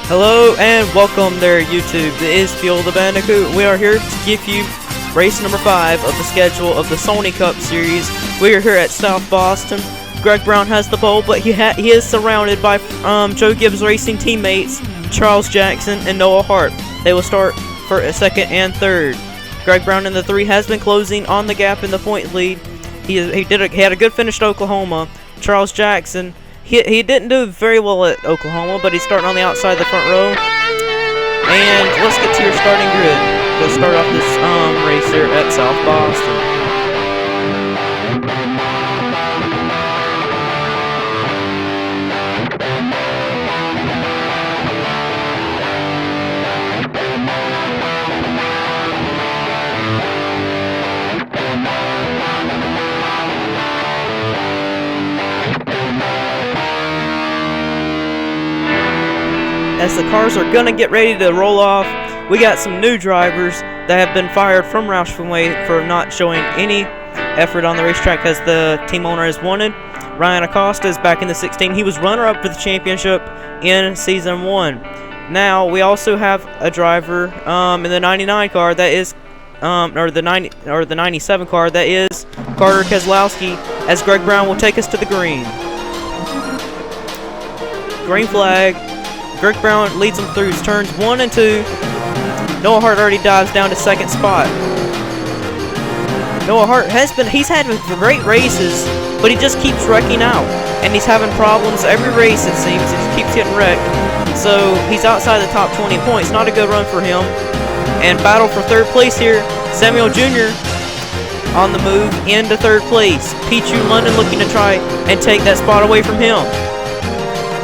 Hello and welcome there, YouTube. It is Fuel the Bandicoot. We are here to give you race number 5 of the schedule of the Sony Cup Series. We are here at South Boston. Greg Brown has the pole, but he is surrounded by Joe Gibbs Racing teammates Charles Jackson and Noah Hart. They will start for a second and third. Greg Brown in the 3 has been closing on the gap in the point lead. He had a good finish at Oklahoma. Charles Jackson, he didn't do very well at Oklahoma, but he's starting on the outside of the front row. And let's get to your starting grid. Let's start off this race here at South Boston. As the cars are gonna get ready to roll off, we got some new drivers that have been fired from RW5 for not showing any effort on the racetrack as the team owner has wanted. Ryan Acosta is back in the 16. He was runner-up for the championship in Season 1. Now, we also have a driver in the 99 car that is, or the 97 car that is Carter Keselowski, as Greg Brown will take us to the green. Green flag. Greg Brown leads them through turns 1 and 2. Noah Hart already dives down to second spot. Noah Hart he's had great races, but he just keeps wrecking out. And he's having problems every race, it seems. He just keeps getting wrecked. So he's outside the top 20 points. Not a good run for him. And battle for third place here. Samuel Jr. on the move into third place. Pichu London looking to try and take that spot away from him.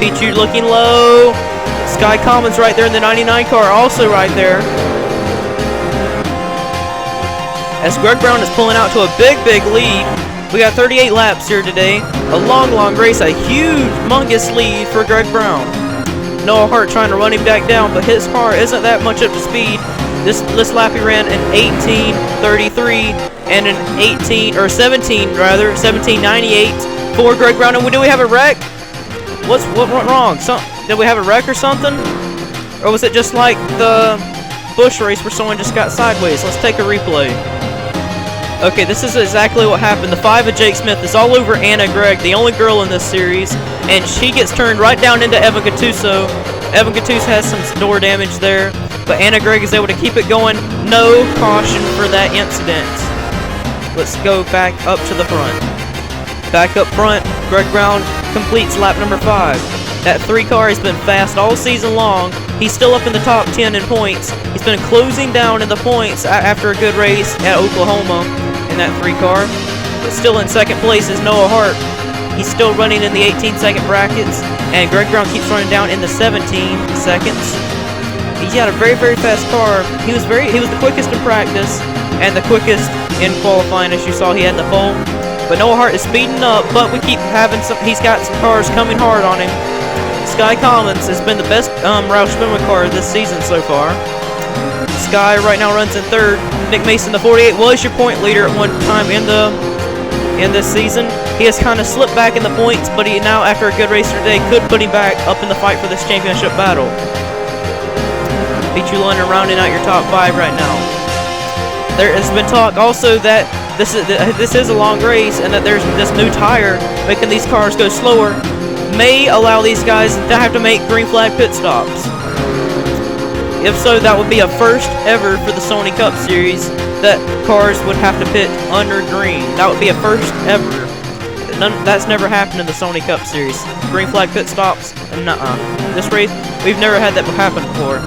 Pichu looking low. Sky Commons right there in the 99 car, also right there. As Greg Brown is pulling out to a big lead. We got 38 laps here today. A long race, a humongous lead for Greg Brown. Noah Hart trying to run him back down, but his car isn't that much up to speed. This lap he ran an 18:33 and an 17:98 for Greg Brown. And do we have a wreck? What went wrong? Did we have a wreck or something? Or was it just like the Busch race where someone just got sideways? Let's take a replay. Okay, this is exactly what happened. The 5 of Jake Smith is all over Anna Gregg, the only girl in this series, and she gets turned right down into Evan Gattuso. Evan Gattuso has some door damage there, but Anna Gregg is able to keep it going. No caution for that incident. Let's go back up to the front. Back up front, Greg Brown completes lap number 5. That 3 car has been fast all season long. He's still up in the top 10 in points. He's been closing down in the points after a good race at Oklahoma in that 3 car. But still in second place is Noah Hart. He's still running in the 18-second brackets, and Greg Brown keeps running down in the 17 seconds. He's got a very fast car. He was the quickest in practice and the quickest in qualifying, as you saw he had the pole. But Noah Hart is speeding up, but we keep having he's got some cars coming hard on him. Sky Commons has been the best Roush-Fenwick car this season so far. Sky right now runs in third. Nick Mason, the 48, was your point leader at one time in this season. He has kind of slipped back in the points, but he now, after a good race today, could put him back up in the fight for this championship battle. Pichu London rounding out your top 5 right now. There has been talk also that this is a long race, and that there's this new tire making these cars go slower may allow these guys to have to make green flag pit stops. If so, that would be a first ever for the Sony Cup Series that cars would have to pit under green. That would be a first ever. That's never happened in the Sony Cup Series. Green flag pit stops, nuh-uh. This race, we've never had that happen before.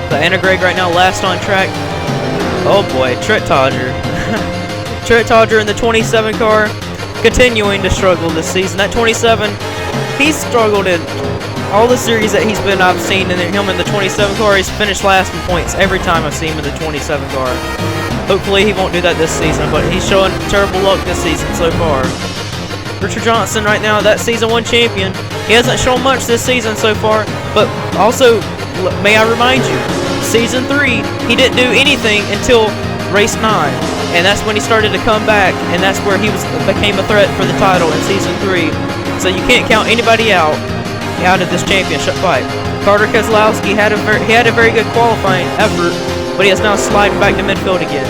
But Anna Gregg right now last on track. Oh boy, Trent Todger. Trent Todger in the 27 car, continuing to struggle this season. That 27, he's struggled in all the series that I've seen him in the 27 car. He's finished last in points every time I've seen him in the 27 car. Hopefully he won't do that this season, but he's showing terrible luck this season so far. Richard Johnson right now, that Season 1 champion. He hasn't shown much this season so far, but also, may I remind you, Season 3, he didn't do anything until race 9. And that's when he started to come back, and that's where he became a threat for the title in Season 3. So you can't count anybody out. out of this championship fight. Carter Keselowski had a very good qualifying effort, but he is now sliding back to midfield again.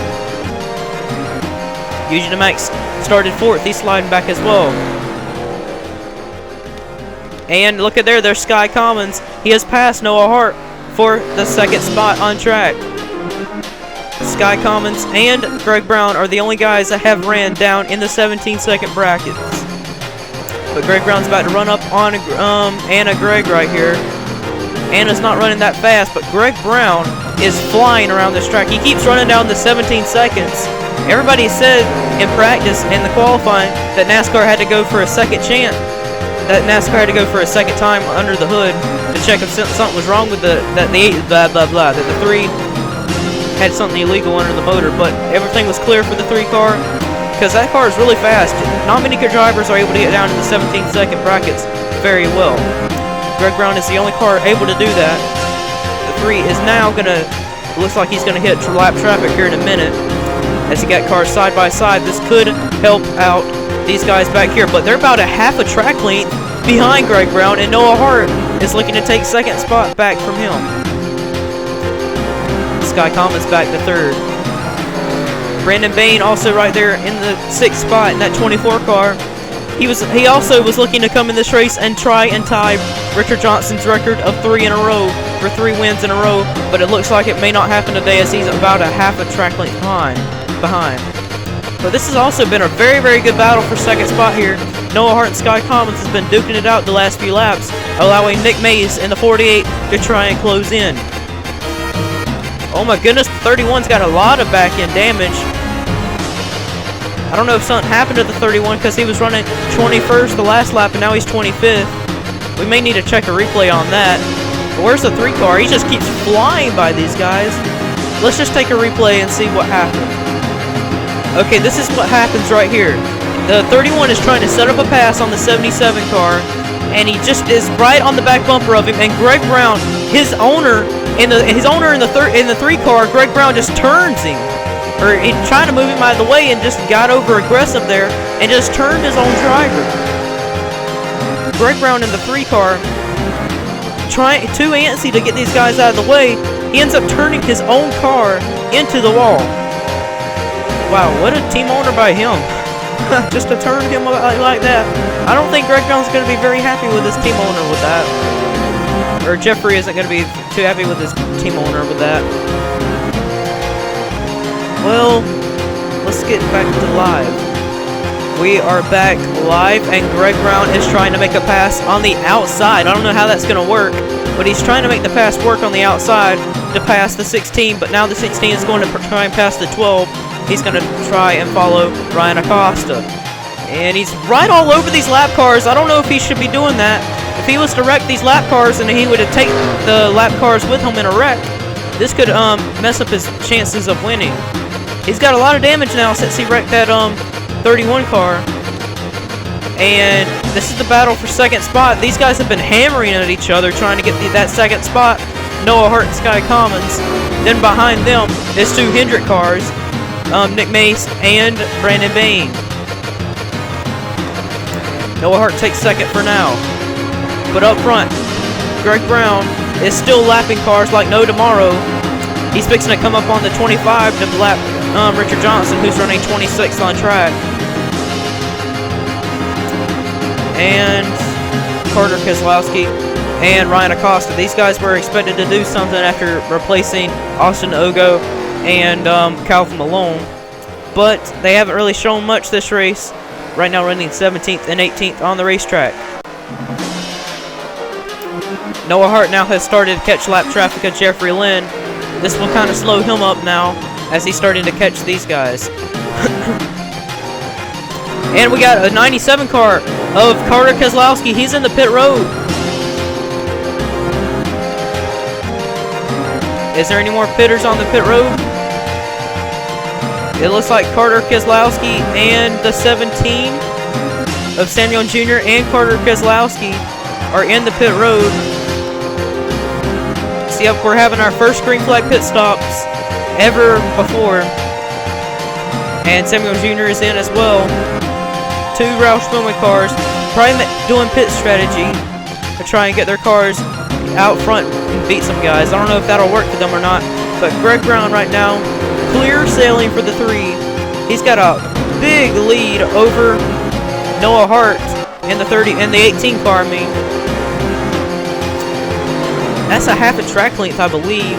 Eugene Max started 4th. He's sliding back as well. And look at there's Sky Commons. He has passed Noah Hart for the 2nd spot on track. Sky Commons and Greg Brown are the only guys that have ran down in the 17-second brackets. But Greg Brown's about to run up on Anna Greg right here. Anna's not running that fast, but Greg Brown is flying around this track. He keeps running down the 17 seconds. Everybody said in practice and the qualifying that NASCAR had to go for a second chance. That NASCAR had to go for a second time under the hood to check if something was wrong with that the 3 had something illegal under the motor, but everything was clear for the 3 car because that car is really fast. Not many good drivers are able to get down to the 17-second brackets very well. Greg Brown is the only car able to do that. The 3 is now gonna, looks like he's gonna hit lap traffic here in a minute as he got cars side by side. This could help out these guys back here, but they're about a half a track length behind Greg Brown, and Noah Hart is looking to take 2nd spot back from him. Sky Commons back to 3rd. Brandon Bain also right there in the 6th spot in that 24 car. He also was looking to come in this race and try and tie Richard Johnson's record of 3 in a row for 3 wins in a row, but it looks like it may not happen today as he's about a half a track length behind. But this has also been a very, very good battle for 2nd spot here. Noah Hart and Sky Commons has been duking it out the last few laps, allowing Nick Mays in the 48 to try and close in. Oh my goodness, the 31's got a lot of back-end damage. I don't know if something happened to the 31 because he was running 21st the last lap and now he's 25th. We may need to check a replay on that. But where's the 3 car? He just keeps flying by these guys. Let's just take a replay and see what happened. Okay, this is what happens right here. The 31 is trying to set up a pass on the 77 car, and he just is right on the back bumper of him. And Greg Brown, his owner in the 3 car, Greg Brown just turns him, or he tried to move him out of the way and just got over aggressive there and just turned his own driver. Greg Brown in the 3 car, trying too antsy to get these guys out of the way, he ends up turning his own car into the wall. Wow, what a team owner by him. Just to turn him like that. I don't think Greg Brown's going to be very happy with his team owner with that. Or Jeffrey isn't going to be too happy with his team owner with that. Well, let's get back to live. We are back live, and Greg Brown is trying to make a pass on the outside. I don't know how that's going to work, but he's trying to make the pass work on the outside to pass the 16, but now the 16 is going to try and pass the 12. He's going to try and follow Ryan Acosta. And he's right all over these lap cars. I don't know if he should be doing that. If he was to wreck these lap cars and he would have taken the lap cars with him in a wreck, this could mess up his chances of winning. He's got a lot of damage now since he wrecked that 31 car. And this is the battle for 2nd spot. These guys have been hammering at each other trying to get that 2nd spot. Noah Hart and Sky Commons. Then behind them is 2 Hendrick cars. Nick Mace and Brandon Bain. Noah Hart takes 2nd for now. But up front, Greg Brown is still lapping cars like no tomorrow. He's fixing to come up on the 25 to lap Richard Johnson, who's running 26th on track. And Carter Keselowski and Ryan Acosta. These guys were expected to do something after replacing Austin Ogo and Calvin Malone, but they haven't really shown much this race. Right now running 17th and 18th on the racetrack. Noah Hart now has started to catch lap traffic of Jeffrey Lynn. This will kind of slow him up now as he's starting to catch these guys. And we got a 97 car of Carter Keselowski. He's in the pit road. Is there any more pitters on the pit road? It looks like Carter Keselowski and the 17 of Samuel Jr. and Carter Keselowski are in the pit road. See, up, we're having our first green flag pit stops ever before. And Samuel Jr. is in as well. 2 Roush Fenwick cars, probably doing pit strategy. to try and get their cars out front and beat some guys. I don't know if that'll work for them or not, but Greg Brown right now, clear sailing for the 3. He's got a big lead over Noah Hart in the 18 car, I mean. That's a half a track length, I believe.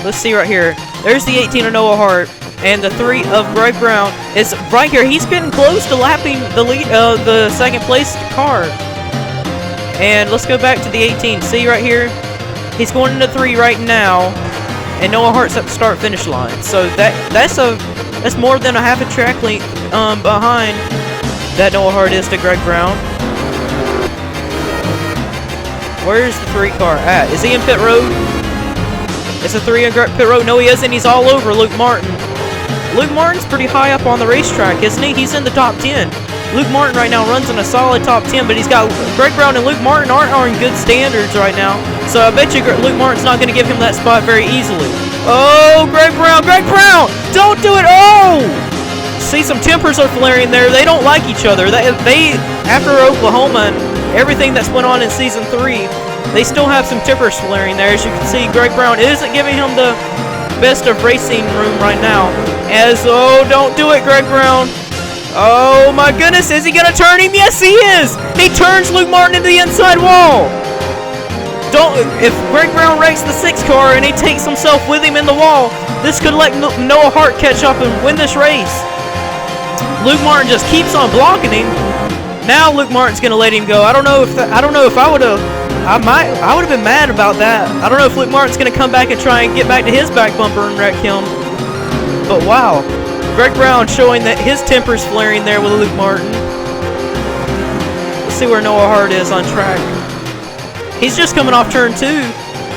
Let's see right here. There's the 18 of Noah Hart, and the 3 of Greg Brown is right here. He's getting close to lapping the lead, the second place car. And let's go back to the 18. See right here? He's going into 3 right now, and Noah Hart's at the start-finish line. So that's more than a half a track length behind that Noah Hart is to Greg Brown. Where's the 3 car at? Is he in pit road? Is the 3 in pit road? No, he isn't. He's all over Luke Martin. Luke Martin's pretty high up on the racetrack, isn't he? He's in the top 10. Luke Martin right now runs in a solid top 10, but he's got Greg Brown and Luke Martin aren't in good standards right now. So I bet you Luke Martin's not going to give him that spot very easily. Oh, Greg Brown! Greg Brown! Don't do it! Oh! See, some tempers are flaring there. They don't like each other. They after Oklahoma and everything that's went on in Season 3, they still have some tempers flaring there. As you can see, Greg Brown isn't giving him the best of racing room right now. Oh, don't do it, Greg Brown. Oh my goodness, is he gonna turn him? Yes, he is! He turns Luke Martin into the inside wall. If Greg Brown wrecks the 6 car and he takes himself with him in the wall, this could let Noah Hart catch up and win this race. Luke Martin just keeps on blocking him. Now Luke Martin's gonna let him go. I don't know if I would have been mad about that. I don't know if Luke Martin's gonna come back and try and get back to his back bumper and wreck him. But wow, Greg Brown showing that his temper's flaring there with Luke Martin. Let's see where Noah Hart is on track. He's just coming off turn 2,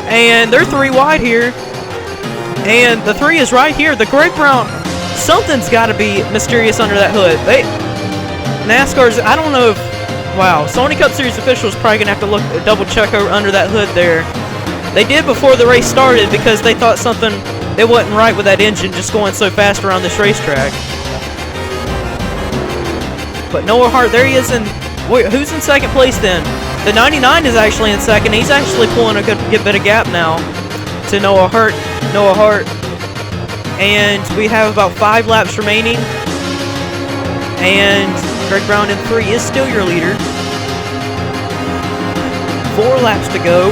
and they're 3 wide here. And the 3 is right here. The Greg Brown, something's got to be mysterious under that hood. NASCAR's, I don't know if, wow, Sony Cup Series officials probably going to have to double check under that hood there. They did before the race started because they thought something, it wasn't right with that engine just going so fast around this racetrack. But Noah Hart, there he is in, wait, who's in second place then? The 99 is actually in second. He's actually pulling a good bit of gap now to Noah Hart. And we have about 5 laps remaining. And Greg Brown in 3 is still your leader. 4 laps to go.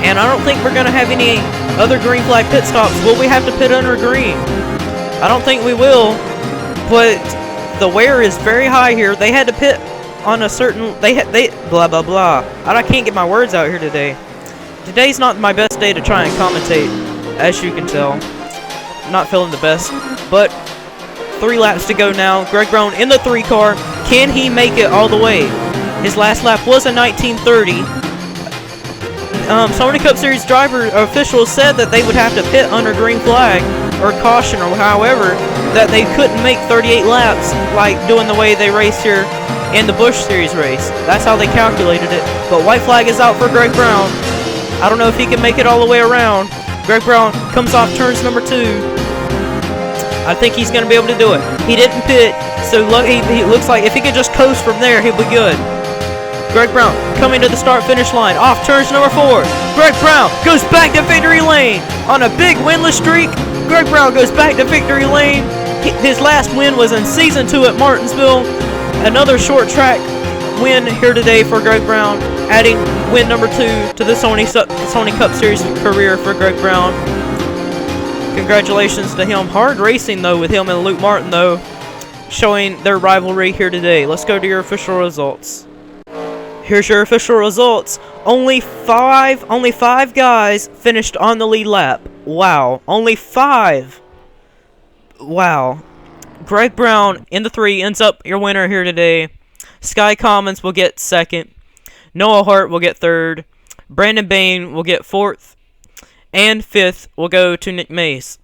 And I don't think we're going to have any other green flag pit stops. Will we have to pit under green? I don't think we will. But the wear is very high here. They had to pit on a certain... They blah, blah, blah. I can't get my words out here today. Today's not my best day to try and commentate, as you can tell. I'm not feeling the best. But 3 laps to go now. Greg Brown in the 3 car. Can he make it all the way? His last lap was a 1930. Sony Cup Series driver officials said that they would have to pit under green flag or caution or however, that they couldn't make 38 laps like doing the way they race here in the Busch Series race. That's how they calculated it. But white flag is out for Greg Brown. I don't know if he can make it all the way around. Greg Brown comes off turns number 2. I think he's going to be able to do it. He didn't pit, so he looks like if he could just coast from there, he'll be good. Greg Brown coming to the start-finish line. Off turns number 4. Greg Brown goes back to victory lane. On a big winless streak, Greg Brown goes back to victory lane. His last win was in Season 2 at Martinsville. Another short track win here today for Greg Brown, adding win number 2 to the Sony Cup Series career for Greg Brown. Congratulations to him. Hard racing, though, with him and Luke Martin, though, showing their rivalry here today. Let's go to your official results. Here's your official results. Only five guys finished on the lead lap. Wow. Only 5. Wow. Greg Brown in the 3 ends up your winner here today. Sky Commons will get 2nd. Noah Hart will get 3rd. Brandon Bain will get 4th. And 5th will go to Nick Mace.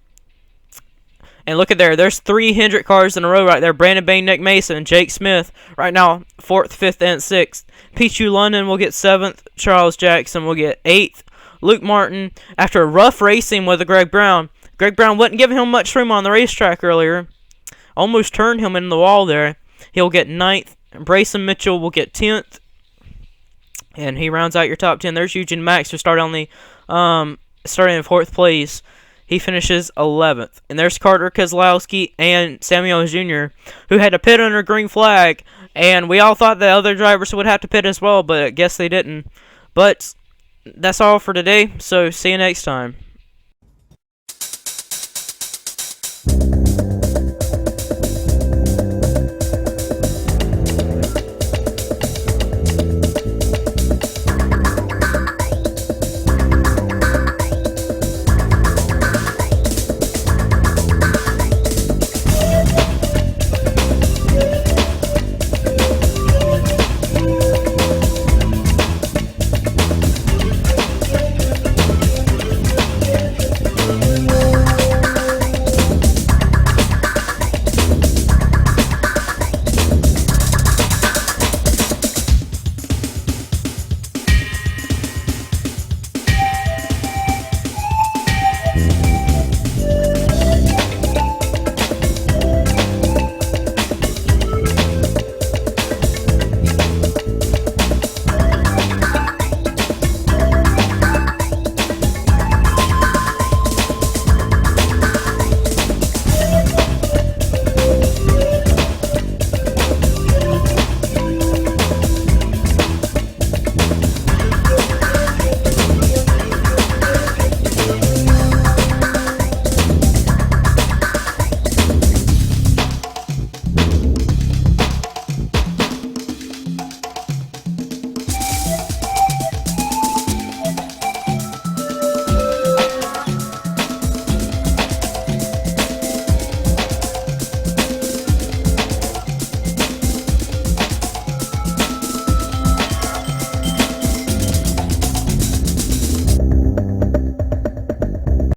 And look at there. There's 3 Hendrick cars in a row right there. Brandon Bain, Nick Mason, and Jake Smith. Right now, 4th, 5th, and 6th. Pichu London will get 7th. Charles Jackson will get 8th. Luke Martin, after rough racing with Greg Brown wasn't giving him much room on the racetrack earlier. Almost turned him in the wall there. He'll get 9th. Brayson Mitchell will get 10th. And he rounds out your top 10. There's Eugene Max, who started on the starting in 4th place. He finishes 11th. And there's Carter Keselowski and Samuel Jr., who had to pit under green flag. And we all thought the other drivers would have to pit as well, but I guess they didn't. But that's all for today, so see you next time.